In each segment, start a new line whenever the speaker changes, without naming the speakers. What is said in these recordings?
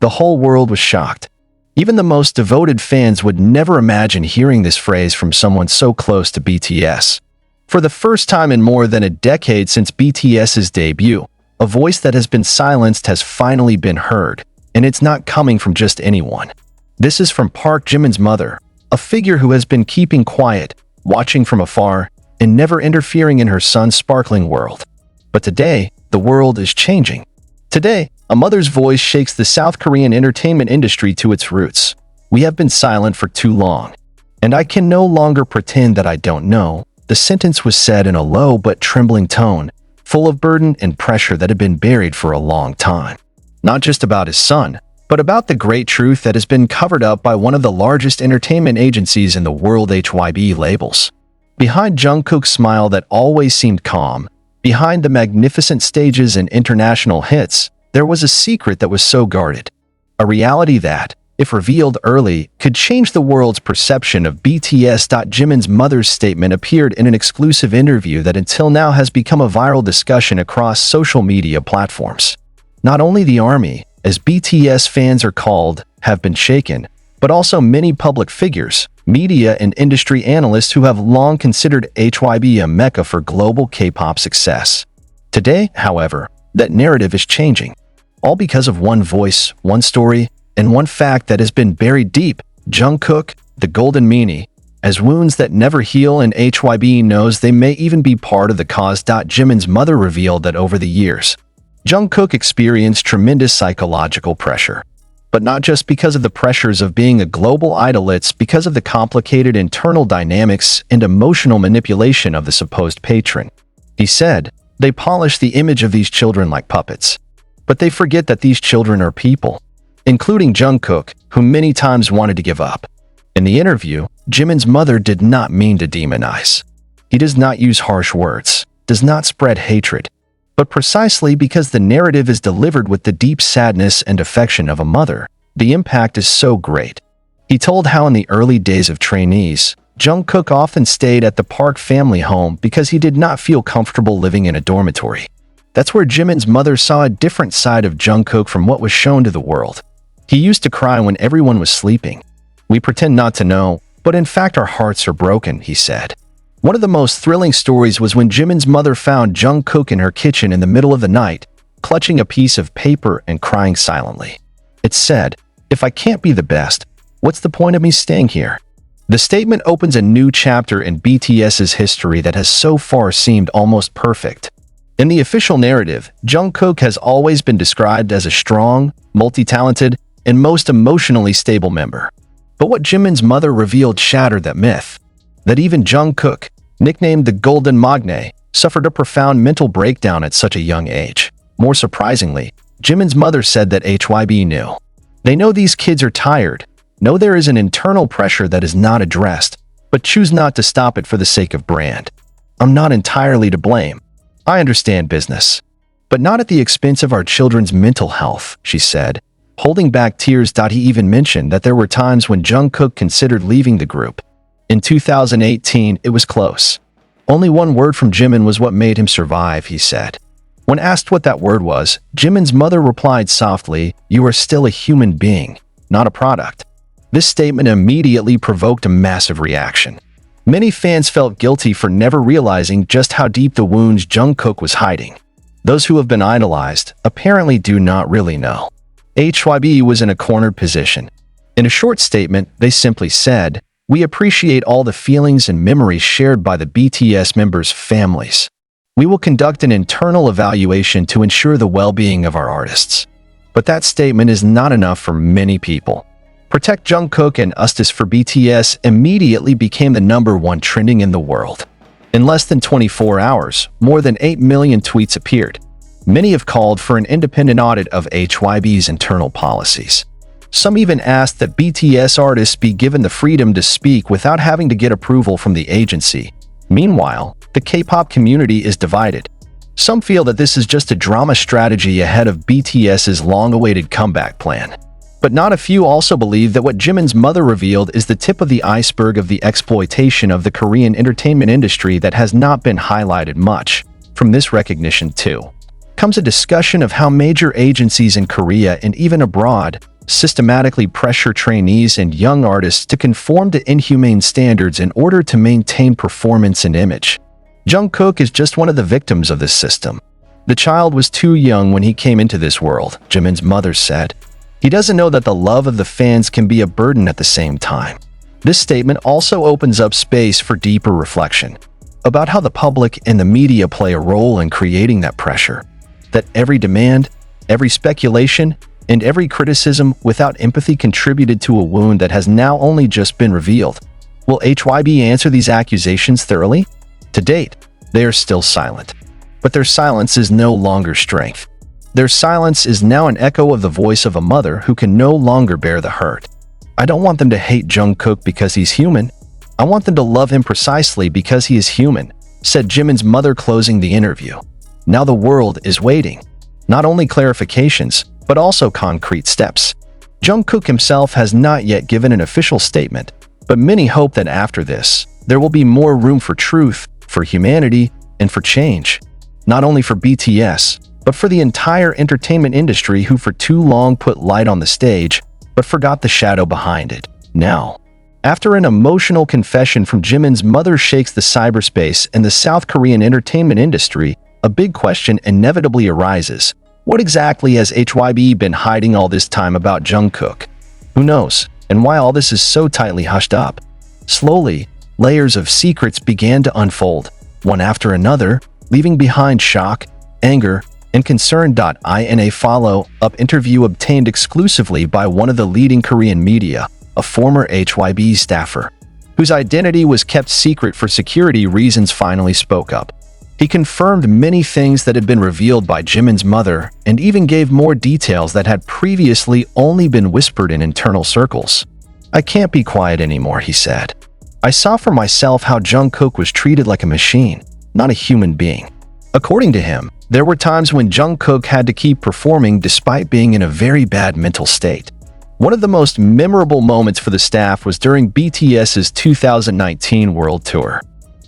The whole world was shocked. Even the most devoted fans would never imagine hearing this phrase from someone so close to BTS. For the first time in more than a decade since BTS's debut, a voice that has been silenced has finally been heard, and it's not coming from just anyone. This is from Park Jimin's mother, a figure who has been keeping quiet, watching from afar, and never interfering in her son's sparkling world. But today, the world is changing. Today, a mother's voice shakes the South Korean entertainment industry to its roots. We have been silent for too long, and I can no longer pretend that I don't know. The sentence was said in a low but trembling tone, full of burden and pressure that had been buried for a long time. Not just about his son, but about the great truth that has been covered up by one of the largest entertainment agencies in the world, HYBE labels. Behind Jungkook's smile that always seemed calm, behind the magnificent stages and international hits, there was a secret that was so guarded. A reality that, if revealed early, could change the world's perception of BTS. Jimin's mother's statement appeared in an exclusive interview that until now has become a viral discussion across social media platforms. Not only the army, as BTS fans are called, have been shaken, but also many public figures, media and industry analysts who have long considered HYBE a mecca for global K-pop success. Today, however, that narrative is changing. All because of one voice, one story, and one fact that has been buried deep: Jungkook, the golden meanie. As wounds that never heal, and HYBE knows they may even be part of the cause. Jimin's mother revealed that over the years, Jungkook experienced tremendous psychological pressure. But not just because of the pressures of being a global idol, it's because of the complicated internal dynamics and emotional manipulation of the supposed patron. He said, "They polish the image of these children like puppets. But they forget that these children are people," including Jungkook, who many times wanted to give up. In the interview, Jimin's mother did not mean to demonize. He does not use harsh words, does not spread hatred. But precisely because the narrative is delivered with the deep sadness and affection of a mother, the impact is so great. He told how in the early days of trainees, Jungkook often stayed at the Park family home because he did not feel comfortable living in a dormitory. That's where Jimin's mother saw a different side of Jungkook from what was shown to the world. He used to cry when everyone was sleeping. "We pretend not to know, but in fact our hearts are broken," he said. One of the most thrilling stories was when Jimin's mother found Jungkook in her kitchen in the middle of the night, clutching a piece of paper and crying silently. It said, "If I can't be the best, what's the point of me staying here?" The statement opens a new chapter in BTS's history that has so far seemed almost perfect. In the official narrative, Jungkook has always been described as a strong, multi-talented, and most emotionally stable member. But what Jimin's mother revealed shattered that myth. That even Jungkook, nicknamed the Golden Magne, suffered a profound mental breakdown at such a young age. More surprisingly, Jimin's mother said that HYBE knew. They know these kids are tired, know there is an internal pressure that is not addressed, but choose not to stop it for the sake of brand. "I'm not entirely to blame. I understand business, but not at the expense of our children's mental health," she said, holding back tears. He even mentioned that there were times when Jungkook considered leaving the group. In 2018, it was close. Only one word from Jimin was what made him survive, he said. When asked what that word was, Jimin's mother replied softly, "You are still a human being, not a product." This statement immediately provoked a massive reaction. Many fans felt guilty for never realizing just how deep the wounds Jungkook was hiding. Those who have been idolized apparently do not really know. HYBE was in a cornered position. In a short statement, they simply said, "We appreciate all the feelings and memories shared by the BTS members' families. We will conduct an internal evaluation to ensure the well-being of our artists." But that statement is not enough for many people. "Protect Jungkook" and "Justice for BTS" immediately became the #1 trending in the world. In less than 24 hours, more than 8 million tweets appeared. Many have called for an independent audit of HYBE's internal policies. Some even asked that BTS artists be given the freedom to speak without having to get approval from the agency. Meanwhile, the K-pop community is divided. Some feel that this is just a drama strategy ahead of BTS's long-awaited comeback plan. But not a few also believe that what Jimin's mother revealed is the tip of the iceberg of the exploitation of the Korean entertainment industry that has not been highlighted much. From this recognition, too, comes a discussion of how major agencies in Korea and even abroad systematically pressure trainees and young artists to conform to inhumane standards in order to maintain performance and image. Jungkook is just one of the victims of this system. The child was too young when he came into this world, Jimin's mother said. He doesn't know that the love of the fans can be a burden at the same time. This statement also opens up space for deeper reflection about how the public and the media play a role in creating that pressure. That every demand, every speculation, and every criticism without empathy contributed to a wound that has now only just been revealed. Will HYBE answer these accusations thoroughly? To date, they are still silent. But their silence is no longer strength. Their silence is now an echo of the voice of a mother who can no longer bear the hurt. I don't want them to hate Jungkook because he's human. I want them to love him precisely because he is human, said Jimin's mother, closing the interview. Now the world is waiting. Not only clarifications, but also concrete steps. Jungkook himself has not yet given an official statement, but many hope that after this, there will be more room for truth, for humanity, and for change. Not only for BTS, but for the entire entertainment industry who for too long put light on the stage, but forgot the shadow behind it. Now, after an emotional confession from Jimin's mother shakes the cyberspace and the South Korean entertainment industry, a big question inevitably arises. What exactly has HYBE been hiding all this time about Jungkook? Who knows, and why all this is so tightly hushed up? Slowly, layers of secrets began to unfold, one after another, leaving behind shock, anger, and concern. In a follow-up interview obtained exclusively by one of the leading Korean media, a former HYBE staffer, whose identity was kept secret for security reasons, finally spoke up. He confirmed many things that had been revealed by Jimin's mother and even gave more details that had previously only been whispered in internal circles. I can't be quiet anymore, he said. I saw for myself how Jungkook was treated like a machine, not a human being. According to him, there were times when Jungkook had to keep performing despite being in a very bad mental state. One of the most memorable moments for the staff was during BTS's 2019 World Tour.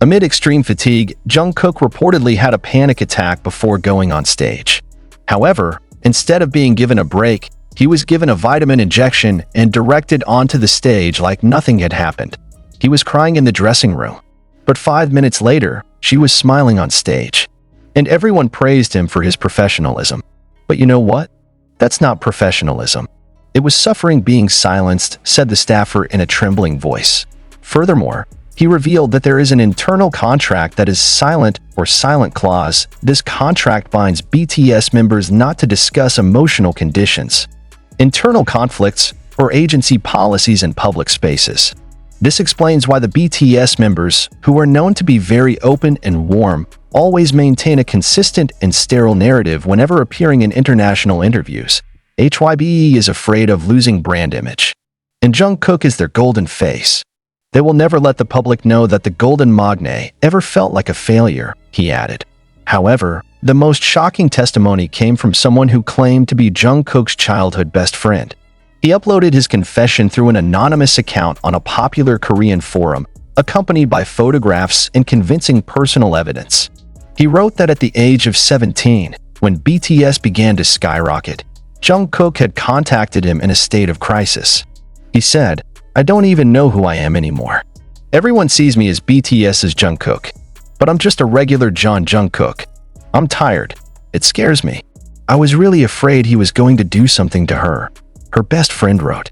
Amid extreme fatigue, Jungkook reportedly had a panic attack before going on stage. However, instead of being given a break, he was given a vitamin injection and directed onto the stage like nothing had happened. He was crying in the dressing room. But 5 minutes later, she was smiling on stage. And everyone praised him for his professionalism. But you know what? That's not professionalism. It was suffering being silenced, said the staffer in a trembling voice. Furthermore, he revealed that there is an internal contract that is silent or silent clause. This contract binds BTS members not to discuss emotional conditions, internal conflicts, or agency policies in public spaces. This explains why the BTS members, who are known to be very open and warm, always maintain a consistent and sterile narrative whenever appearing in international interviews. HYBE is afraid of losing brand image, and Jungkook is their golden face. They will never let the public know that the Golden Magne ever felt like a failure, he added. However, the most shocking testimony came from someone who claimed to be Jungkook's childhood best friend. He uploaded his confession through an anonymous account on a popular Korean forum, accompanied by photographs and convincing personal evidence. He wrote that at the age of 17, when BTS began to skyrocket, Jungkook had contacted him in a state of crisis. He said, "I don't even know who I am anymore. Everyone sees me as BTS's Jungkook, but I'm just a regular Jungkook. I'm tired. It scares me. I was really afraid he was going to do something to her," her best friend wrote.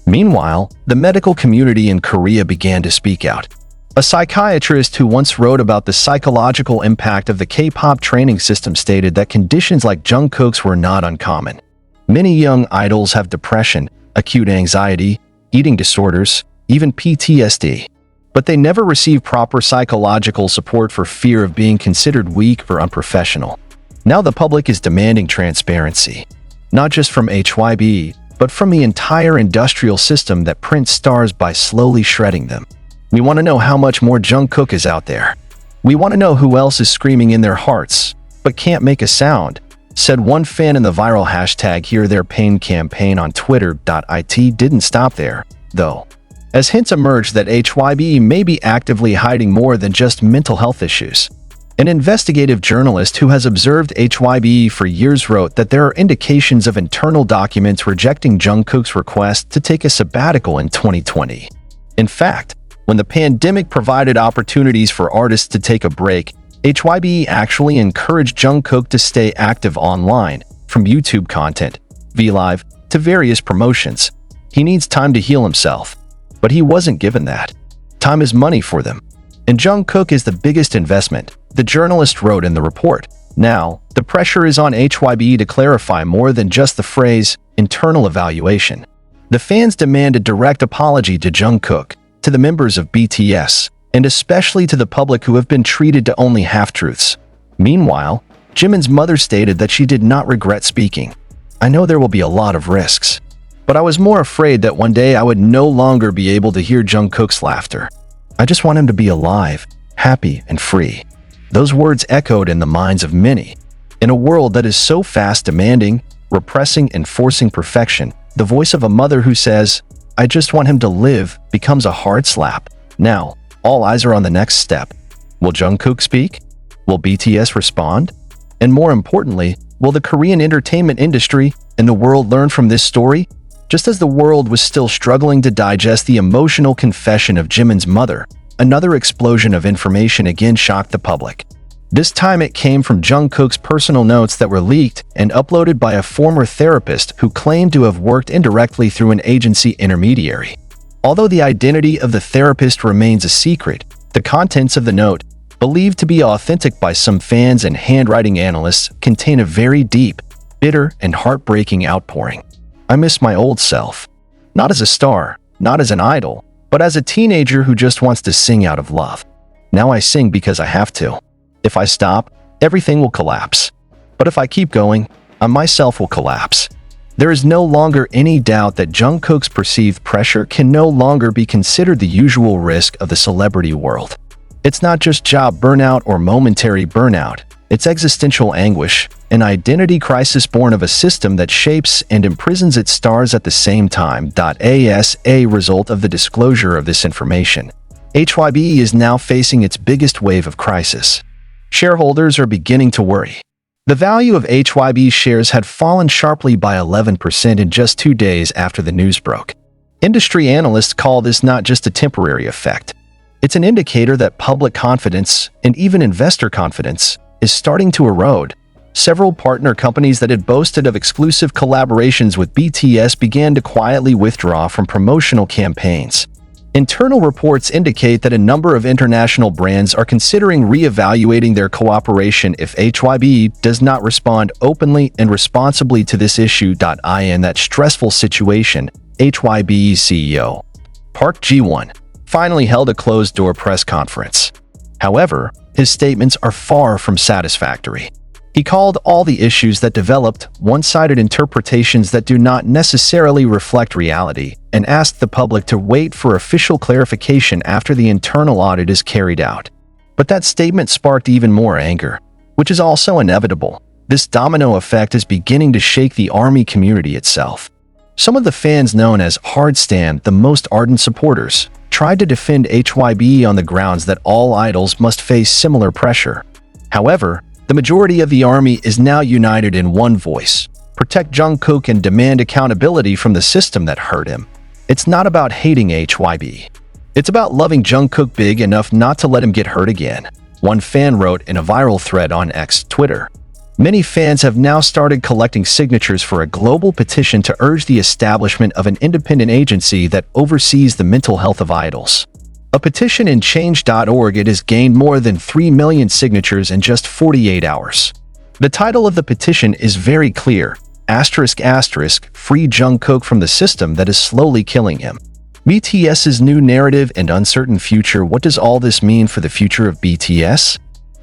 Meanwhile, the medical community in Korea began to speak out. A psychiatrist who once wrote about the psychological impact of the K-pop training system stated that conditions like Jungkook's were not uncommon. Many young idols have depression, acute anxiety, eating disorders, even PTSD. But they never receive proper psychological support for fear of being considered weak or unprofessional. Now the public is demanding transparency, not just from HYBE, but from the entire industrial system that prints stars by slowly shredding them. We want to know how much more Jungkook is out there. We want to know who else is screaming in their hearts, but can't make a sound, said one fan in the viral hashtag Hear Their Pain campaign on Twitter. It didn't stop there, though, as hints emerged that HYBE may be actively hiding more than just mental health issues. An investigative journalist who has observed HYBE for years wrote that there are indications of internal documents rejecting Jungkook's request to take a sabbatical in 2020. In fact, when the pandemic provided opportunities for artists to take a break, HYBE actually encouraged Jungkook to stay active online, from YouTube content, VLive, to various promotions. He needs time to heal himself, but he wasn't given that. Time is money for them, and Jungkook is the biggest investment, the journalist wrote in the report. Now, the pressure is on HYBE to clarify more than just the phrase, internal evaluation. The fans demand a direct apology to Jungkook, to the members of BTS, and especially to the public who have been treated to only half-truths. Meanwhile, Jimin's mother stated that she did not regret speaking. I know there will be a lot of risks, but I was more afraid that one day I would no longer be able to hear Jungkook's laughter. I just want him to be alive, happy, and free. Those words echoed in the minds of many. In a world that is so fast demanding, repressing, and forcing perfection, the voice of a mother who says, "I just want him to live," becomes a hard slap. Now, all eyes are on the next step. Will Jungkook speak? Will BTS respond? And more importantly, will the Korean entertainment industry and the world learn from this story? Just as the world was still struggling to digest the emotional confession of Jimin's mother, another explosion of information again shocked the public. This time it came from Jungkook's personal notes that were leaked and uploaded by a former therapist who claimed to have worked indirectly through an agency intermediary. Although the identity of the therapist remains a secret, the contents of the note, believed to be authentic by some fans and handwriting analysts, contain a very deep, bitter, and heartbreaking outpouring. I miss my old self. Not as a star, not as an idol, but as a teenager who just wants to sing out of love. Now I sing because I have to. If I stop, everything will collapse. But if I keep going, I myself will collapse. There is no longer any doubt that Jungkook's perceived pressure can no longer be considered the usual risk of the celebrity world. It's not just job burnout or momentary burnout. It's existential anguish, an identity crisis born of a system that shapes and imprisons its stars at the same time. As a result of the disclosure of this information, HYBE is now facing its biggest wave of crisis. Shareholders are beginning to worry. The value of HYBE shares had fallen sharply by 11% in just 2 days after the news broke. Industry analysts call this not just a temporary effect. It's an indicator that public confidence, and even investor confidence, is starting to erode. Several partner companies that had boasted of exclusive collaborations with BTS began to quietly withdraw from promotional campaigns. Internal reports indicate that a number of international brands are considering re-evaluating their cooperation if HYBE does not respond openly and responsibly to this issue. In that stressful situation, HYBE's CEO, Park Ji-won, finally held a closed-door press conference. However, his statements are far from satisfactory. He called all the issues that developed one-sided interpretations that do not necessarily reflect reality, and asked the public to wait for official clarification after the internal audit is carried out. But that statement sparked even more anger, which is also inevitable. This domino effect is beginning to shake the ARMY community itself. Some of the fans known as Hard Stan, the most ardent supporters, tried to defend HYBE on the grounds that all idols must face similar pressure. However, the majority of the ARMY is now united in one voice: protect Jungkook and demand accountability from the system that hurt him. It's not about hating HYBE. It's about loving Jungkook big enough not to let him get hurt again, one fan wrote in a viral thread on X, Twitter. Many fans have now started collecting signatures for a global petition to urge the establishment of an independent agency that oversees the mental health of idols. A petition in change.org it has gained more than 3 million signatures in just 48 hours. The title of the petition is very clear: **Free Jungkook from the system that is slowly killing him. BTS's new narrative and uncertain future. What does all this mean for the future of BTS?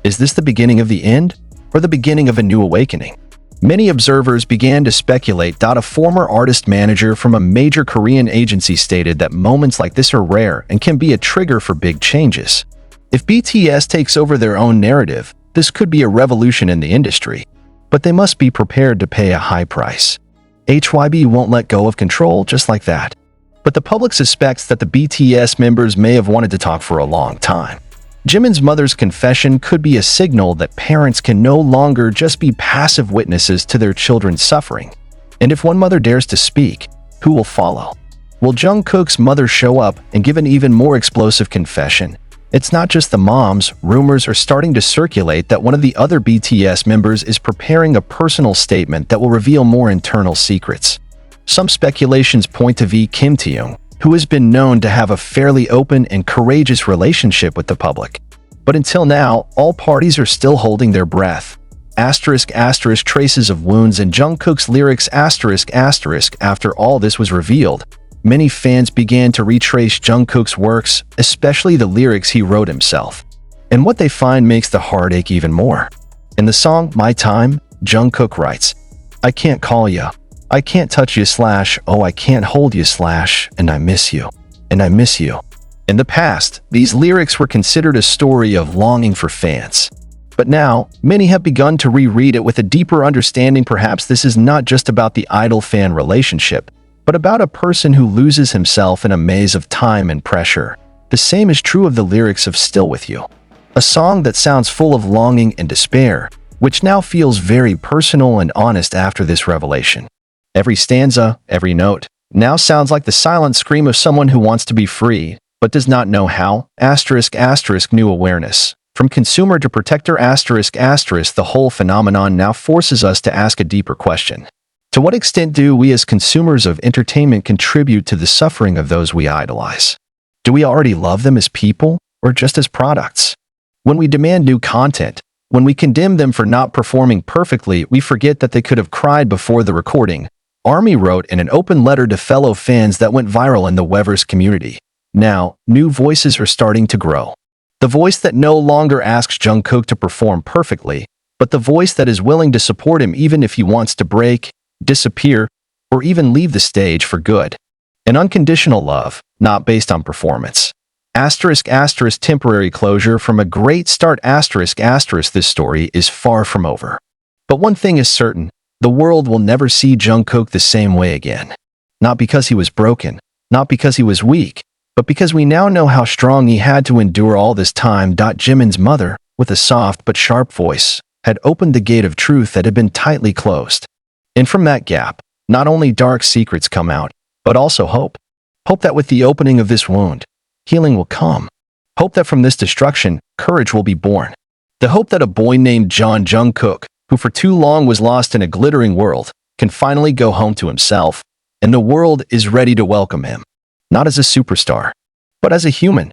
Is this the beginning of the end, or the beginning of a new awakening? Many observers began to speculate. A former artist manager from a major Korean agency stated that moments like this are rare and can be a trigger for big changes. If BTS takes over their own narrative, this could be a revolution in the industry, but they must be prepared to pay a high price. HYBE won't let go of control just like that. But the public suspects that the BTS members may have wanted to talk for a long time. Jimin's mother's confession could be a signal that parents can no longer just be passive witnesses to their children's suffering. And if one mother dares to speak, who will follow? Will Jungkook's mother show up and give an even more explosive confession? It's not just the moms. Rumors are starting to circulate that one of the other BTS members is preparing a personal statement that will reveal more internal secrets. Some speculations point to Kim Taehyung, who has been known to have a fairly open and courageous relationship with the public. But until now, all parties are still holding their breath. Traces of wounds in Jungkook's lyrics after all this was revealed. Many fans began to retrace Jungkook's works, especially the lyrics he wrote himself. And what they find makes the heart ache even more. In the song My Time, Jungkook writes, "I can't call ya, I can't touch you / oh I can't hold you / and I miss you, and I miss you." In the past, these lyrics were considered a story of longing for fans. But now, many have begun to reread it with a deeper understanding. Perhaps this is not just about the idol-fan relationship, but about a person who loses himself in a maze of time and pressure. The same is true of the lyrics of Still With You, a song that sounds full of longing and despair, which now feels very personal and honest after this revelation. Every stanza, every note, now sounds like the silent scream of someone who wants to be free, but does not know how. New awareness. From consumer to protector the whole phenomenon now forces us to ask a deeper question. To what extent do we as consumers of entertainment contribute to the suffering of those we idolize? Do we already love them as people or just as products? When we demand new content, when we condemn them for not performing perfectly, we forget that they could have cried before the recording. ARMY wrote in an open letter to fellow fans that went viral in the Weverse community. Now, new voices are starting to grow. The voice that no longer asks Jungkook to perform perfectly, but the voice that is willing to support him even if he wants to break, disappear, or even leave the stage for good. An unconditional love, not based on performance. Temporary closure from a great start. This story is far from over. But one thing is certain, the world will never see Jungkook the same way again. Not because he was broken, not because he was weak, but because we now know how strong he had to endure all this time. Jimin's mother, with a soft but sharp voice, had opened the gate of truth that had been tightly closed. And from that gap, not only dark secrets come out, but also hope. Hope that with the opening of this wound, healing will come. Hope that from this destruction, courage will be born. The hope that a boy named Jungkook, who for too long was lost in a glittering world, can finally go home to himself, and the world is ready to welcome him. Not as a superstar, but as a human,